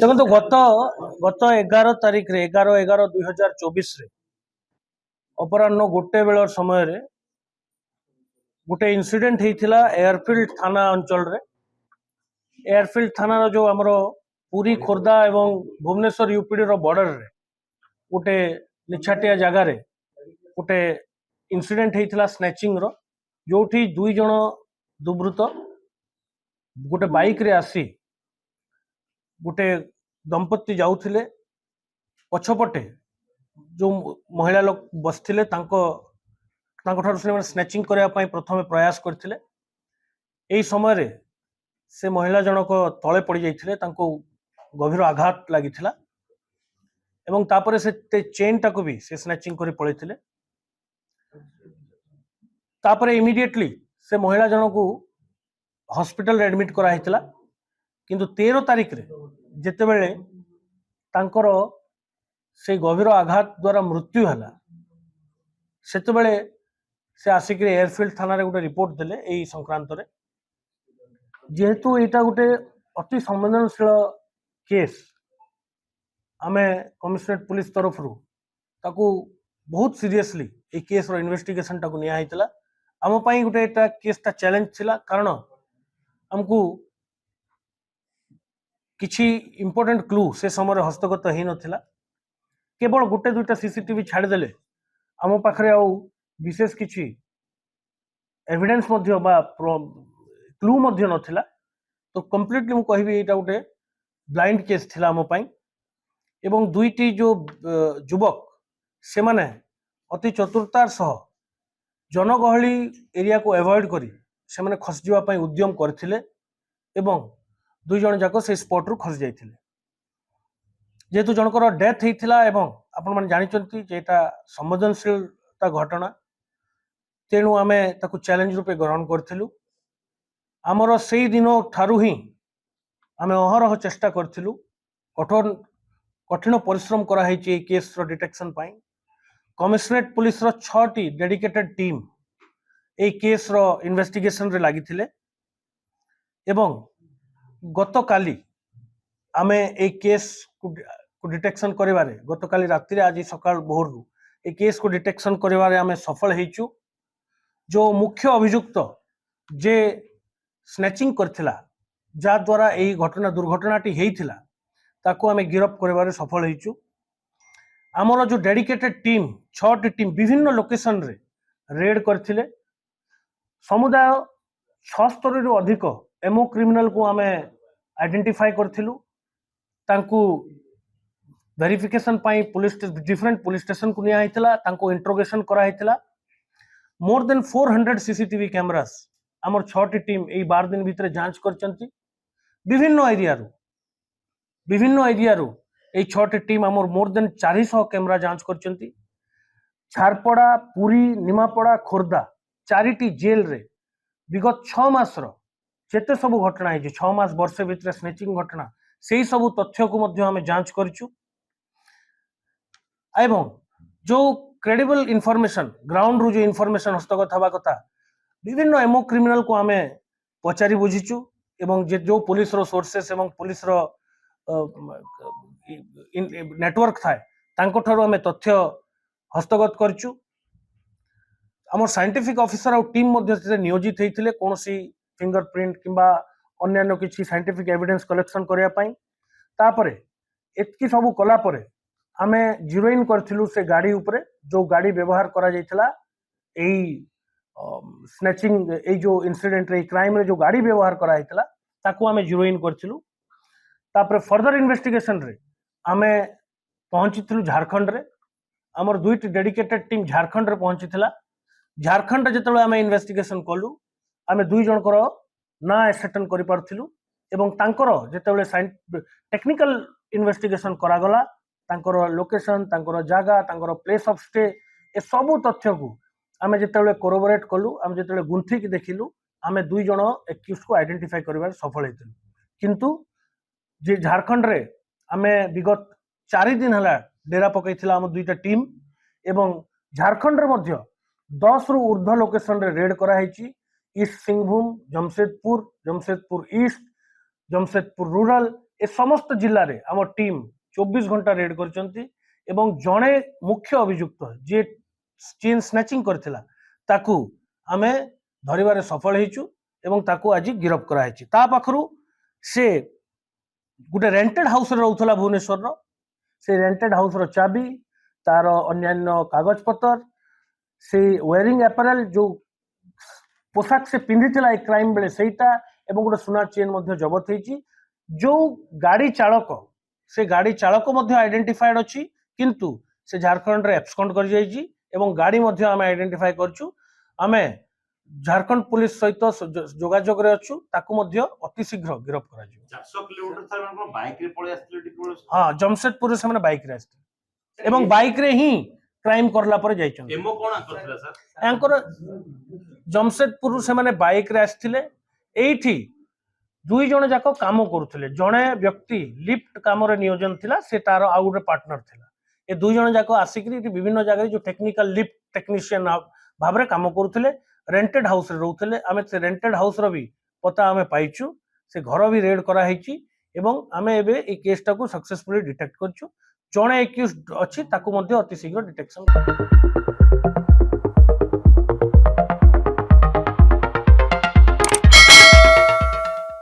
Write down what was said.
ଦେଖନ୍ତୁ ଗତ 11 ତାରିଖରେ 11/11/2024 ଅପରାହ୍ନ 1 ବେଳ ସମୟରେ ଗୋଟେ ଇନସିଡେଣ୍ଟ ହେଇଥିଲା ଏୟାରଫିଲ୍ଡ ଥାନା ଅଞ୍ଚଳରେ। ଏୟାରଫିଲ୍ଡ ଥାନାର ଯୋଉ ଆମର ପୁରୀ ଖୋର୍ଦ୍ଧା ଏବଂ ଭୁବନେଶ୍ୱର ୟୁପିଡିର ବର୍ଡରରେ ଗୋଟେ ନିଛାଟିଆ ଜାଗାରେ ଗୋଟେ ଇନସିଡେଣ୍ଟ ହେଇଥିଲା ସ୍ନେଚିଂର, ଯୋଉଠି 2 ଜଣ ଦୁର୍ବୃତ୍ତ ଗୋଟେ ବାଇକରେ ଆସି ଗୋଟେ ଦମ୍ପତି ଯାଉଥିଲେ, ପଛପଟେ ଯୋଉ ମହିଳା ଲୋକ ବସିଥିଲେ ତାଙ୍କଠାରୁ ସେମାନେ ସ୍ନେଚିଂ କରିବା ପାଇଁ ପ୍ରଥମେ ପ୍ରୟାସ କରିଥିଲେ। ଏହି ସମୟରେ ସେ ମହିଳା ଜଣକ ତଳେ ପଡ଼ି ଯାଇଥିଲେ, ତାଙ୍କୁ ଗଭୀର ଆଘାତ ଲାଗିଥିଲା ଏବଂ ତାପରେ ସେ ଚେନ୍ଟାକୁ ବି ସେ ସ୍ନେଚିଂ କରି ପଳେଇଥିଲେ। ତାପରେ ଇମିଡିଏଟଲି ସେ ମହିଳା ଜଣକୁ ହସ୍ପିଟାଲରେ ଆଡମିଟ୍ କରାହେଇଥିଲା, କିନ୍ତୁ 13 ତାରିଖରେ ଯେତେବେଳେ ତାଙ୍କର ସେ ଗଭୀର ଆଘାତ ଦ୍ୱାରା ମୃତ୍ୟୁ ହେଲା, ସେତେବେଳେ ସେ ଆସିକି ଏୟାରଫିଲ୍ଡ ଥାନାରେ ଗୋଟେ ରିପୋର୍ଟ ଦେଲେ ଏହି ସଂକ୍ରାନ୍ତରେ। ଯେହେତୁ ଏଇଟା ଗୋଟେ ଅତି ସମ୍ବେଦନଶୀଳ କେସ୍, ଆମେ କମିଶନରେଟ୍ ପୁଲିସ ତରଫରୁ ତାକୁ ବହୁତ ସିରିୟସଲି এই କେସ୍ର ଇନଭେଷ୍ଟିଗେସନଟାକୁ ନିଆହେଇଥିଲା। ଆମ ପାଇଁ ଗୋଟେ ଏଟା କେସ୍ଟା ଚ୍ୟାଲେଞ୍ଜ ଥିଲା, କାରଣ ଆମକୁ କିଛି ଇମ୍ପୋର୍ଟାଣ୍ଟ କ୍ଲୁ ସେ ସମୟରେ ହସ୍ତଗତ ହେଇନଥିଲା। କେବଳ ଗୋଟେ ଦୁଇଟା ସିସିଟିଭି ଛାଡ଼ିଦେଲେ ଆମ ପାଖରେ ଆଉ ବିଶେଷ କିଛି ଏଭିଡେନ୍ସ ମଧ୍ୟ ବା କ୍ଲୁ ମଧ୍ୟ ନଥିଲା। ତ କମ୍ପ୍ଲିଟଲି ମୁଁ କହିବି ଏଇଟା ଗୋଟେ ବ୍ଲାଇଣ୍ଡ କେସ୍ ଥିଲା ଆମ ପାଇଁ। ଏବଂ ଦୁଇଟି ଯୋଉ ଯୁବକ ସେମାନେ ଅତି ଚତୁରତାର ସହ ଜନଗହଳି ଏରିଆକୁ ଆଭଏଡ୍ କରି ସେମାନେ ଖସିଯିବା ପାଇଁ ଉଦ୍ୟମ କରିଥିଲେ ଏବଂ 2 ଜଣ ଯାକ ସେ ସ୍ପଟରୁ ଖସି ଯାଇଥିଲେ। ଯେହେତୁ ଜଣଙ୍କର ଡେଥ୍ ହେଇଥିଲା ଏବଂ ଆପଣମାନେ ଜାଣିଛନ୍ତି ଯେ ଏଇଟା ସମ୍ବେଦନଶୀଳତା ଘଟଣା, ତେଣୁ ଆମେ ତାକୁ ଚ୍ୟାଲେଞ୍ଜ ରୂପେ ଗ୍ରହଣ କରିଥିଲୁ। ଆମର ସେଇ ଦିନ ଠାରୁ ହିଁ ଆମେ ଅହରହ ଚେଷ୍ଟା କରିଥିଲୁ, କଠିନ ପରିଶ୍ରମ କରାହେଇଛି ଏହି କେସ୍ର ଡିଟେକ୍ସନ ପାଇଁ। କମିଶନରେଟ୍ ପୁଲିସର 6ଟି ଡେଡିକେଟେଡ୍ ଟିମ୍ এই କେସ୍ର ଇନଭେଷ୍ଟିଗେସନରେ ଲାଗିଥିଲେ ଏବଂ ଗତକାଲି ଆମେ এই କେସ୍କୁ ଡିଟେକ୍ସନ କରିବାରେ, ଗତକାଲି ରାତିରେ ଆଜି ସକାଳ ଭୋରରୁ এই କେସ୍କୁ ଡିଟେକ୍ସନ କରିବାରେ ଆମେ ସଫଳ ହେଇଛୁ। ଯୋଉ ମୁଖ୍ୟ ଅଭିଯୁକ୍ତ ଯେ ସ୍ନେଚିଂ କରିଥିଲା, ଯାହାଦ୍ୱାରା ଏହି ଦୁର୍ଘଟଣାଟି ହେଇଥିଲା, ତାକୁ ଆମେ ଗିରଫ କରିବାରେ ସଫଳ ହେଇଛୁ। ଆମର ଯୋଉ ଡେଡିକେଟେଡ୍ ଟିମ୍ 6ଟି ଟିମ୍ ବିଭିନ୍ନ ଲୋକେସନରେ ରେଡ୍ କରିଥିଲେ। ସମୁଦାୟ 76ରୁ ଅଧିକ ଏମଓ କ୍ରିମିନାଲକୁ ଆମେ ଆଇଡେଣ୍ଟିଫାଇ କରିଥିଲୁ। ତାଙ୍କୁ ଭେରିଫିକେସନ ପାଇଁ ଡିଫରେଣ୍ଟ ପୁଲିସ ଷ୍ଟେସନକୁ ନିଆହେଇଥିଲା, ତାଙ୍କୁ ଇଣ୍ଟ୍ରୋଗେସନ କରାହେଇଥିଲା। ମୋର ଦେନ୍ 400 ସିସିଟିଭି କ୍ୟାମେରାସ୍ ଆମର 6ଟି ଟିମ୍ ଏଇ 12 ଦିନ ଭିତରେ ଯାଞ୍ଚ କରିଛନ୍ତି। ବିଭିନ୍ନ ଏରିଆରୁ এই 6ଟି ଟିମ୍ ଆମର ମୋର ଦେନ୍ 400 କ୍ୟାମେରା ଯାଞ୍ଚ କରିଛନ୍ତି। ଝାରପଡ଼ା, ପୁରୀ, ନିମାପଡ଼ା, ଖୋର୍ଦ୍ଧା 4ଟି ଜେଲରେ ବିଗତ 6 ମାସର ଯେତେ ସବୁ ଘଟଣା ହେଇଛି, 6 ମାସ ବର୍ଷେ ଭିତରେ ସ୍ନେଚିଂ ଘଟଣା, ସେଇ ସବୁ ତଥ୍ୟକୁ ମଧ୍ୟ ଆମେ ଯାଞ୍ଚ କରିଛୁ। ଏବଂ ଯୋଉ କ୍ରେଡିବଲ ଇନଫର୍ମେସନ, ଗ୍ରାଉଣ୍ଡରୁ ଯୋଉ ଇନଫର୍ମେସନ ହସ୍ତଗତ ହେବା କଥା, ବିଭିନ୍ନ ଏମଓ କ୍ରିମିନାଲକୁ ଆମେ ପଚାରି ବୁଝିଛୁ ଏବଂ ଯୋଉ ପୁଲିସର ସୋର୍ସେସ୍ ଏବଂ ପୁଲିସର ନେଟୱାର୍କ ଥାଏ, ତାଙ୍କଠାରୁ ଆମେ ତଥ୍ୟ ହସ୍ତଗତ କରିଛୁ। ଆମର ସାଇଣ୍ଟିଫିକ ଅଫିସର ଆଉ ଟିମ୍ ମଧ୍ୟ ସେଥିରେ ନିୟୋଜିତ ହେଇଥିଲେ କୌଣସି ଫିଙ୍ଗର ପ୍ରିଣ୍ଟ କିମ୍ବା ଅନ୍ୟାନ୍ୟ କିଛି ସାଇଣ୍ଟିଫିକ ଏଭିଡେନ୍ସ କଲେକ୍ସନ କରିବା ପାଇଁ। ତାପରେ ଏତିକି ସବୁ କଲା ପରେ ଆମେ ଜିରୋଇନ୍ କରିଥିଲୁ ସେ ଗାଡ଼ି ଉପରେ, ଯୋଉ ଗାଡ଼ି ବ୍ୟବହାର କରାଯାଇଥିଲା ଏଇ ସ୍ନେଚିଂ, ଏଇ ଯୋଉ ଇନସିଡେଣ୍ଟରେ, ଏଇ କ୍ରାଇମରେ ଯୋଉ ଗାଡ଼ି ବ୍ୟବହାର କରାଯାଇଥିଲା, ତାକୁ ଆମେ ଜିରୋଇନ୍ କରିଥିଲୁ। ତାପରେ ଫର୍ଦର ଇନଭେଷ୍ଟିଗେସନରେ ଆମେ ପହଞ୍ଚିଥିଲୁ ଝାରଖଣ୍ଡରେ। ଆମର 2ଟି ଡେଡିକେଟେଡ୍ ଟିମ୍ ଝାରଖଣ୍ଡରେ ପହଞ୍ଚିଥିଲା। ଝାରଖଣ୍ଡରେ ଯେତେବେଳେ ଆମେ ଇନଭେଷ୍ଟିଗେସନ କଲୁ, ଆମେ 2 ଜଣଙ୍କର ନାଁ ଏସର୍ଟନ କରିପାରୁଥିଲୁ ଏବଂ ତାଙ୍କର ଯେତେବେଳେ ଟେକ୍ନିକାଲ ଇନଭେଷ୍ଟିଗେସନ କରାଗଲା, ତାଙ୍କର ଲୋକେସନ, ତାଙ୍କର ଜାଗା, ତାଙ୍କର ପ୍ଲେସ୍ ଅଫ୍ ଷ୍ଟେ, ଏସବୁ ତଥ୍ୟକୁ ଆମେ ଯେତେବେଳେ କୋରୋବୋରେଟ୍ କଲୁ, ଆମେ ଯେତେବେଳେ ଗୁନ୍ଥିକି ଦେଖିଲୁ, ଆମେ 2 ଜଣ ଏକ୍ୟୁଜ୍ଡକୁ ଆଇଡେଣ୍ଟିଫାଇ କରିବାରେ ସଫଳ ହେଇଥିଲୁ। କିନ୍ତୁ ଯେ ଝାରଖଣ୍ଡରେ ଆମେ ବିଗତ 4 ଦିନ ହେଲା ଡେରା ପକେଇଥିଲା ଆମ 2ଟା ଟିମ୍ ଏବଂ ଝାରଖଣ୍ଡରେ ମଧ୍ୟ 10ରୁ ଉର୍ଦ୍ଧ୍ୱ ଲୋକେସନରେ ରେଡ୍ କରାହେଇଛି। ଇଷ୍ଟ ସିଂଭୂମ, ଜମଶେଦପୁର ଇଷ୍ଟ, जमशेदपुर रूरल ए समस्त जिले में आम टीम 24 घंटा रेड करचंती एवं जड़े मुख्य अभियुक्त जी चेन स्नैचिंग करथिला ताकू आमे धरिबारे सफल हेचु एवं ताकू आज गिरफ्त कराई ता पाखरु से गोटे रेंटेड हाउस रे रहउथला भुवनेश्वर रो से रेंटेड हाउस रो चाबी तार अन्यान्य कागज पत्र से वेयरिंग अपैरल जो पोशाक से पिंधिथिला ए क्राइम बेले सेटा एवं गोटे सुना चेन मध्य जबत हेची जो गाड़ी चालक से गाड़ी चालक मध्य आइडेंटिफाइड अछि किंतु से झारखंड रे एब्सकॉन्ड कर जाइछि एवं गाड़ी मध्य आमे आइडेंटिफाई करछु आमे झारखंड पुलिस सहित जोगाजोग रे अछु ताकू मध्य अति शीघ्र गिरफ्त करा जिवो 400 किलोमीटर सर मन बाइक रे पळे आस्थिले टिकबो हां जमशेदपुर से माने बाइक रे आस्थिले एवं बाइक रे ही क्राइम करला पर जाइछन एमो कोन करथिला सर एंकर जमशेदपुर से माने बाइक रे आस्थिले एठी दुई जण जाको काम करुथिले जणे व्यक्ति लिफ्ट काम रे नियोजन थिला से तार आउ गोटे पार्टनर थिला ए दुई जण जाको आसिकरी विभिन्न जगह जो टेक्निकल लिफ्ट टेक्नीशियन भाव रे काम करुथिले रेंटेड हाउस रे रहउथिले आमे से रेंटेड हाउस रो भी पता आमे पाइछु से घर भी रेड करा हेची एवं आमे एबे ए केस टाको सक्सेसफुली डिटेक्ट करछु जणे एक्यूज्ड अछि ताको मध्ये अति शीघ्र डिटेक्शन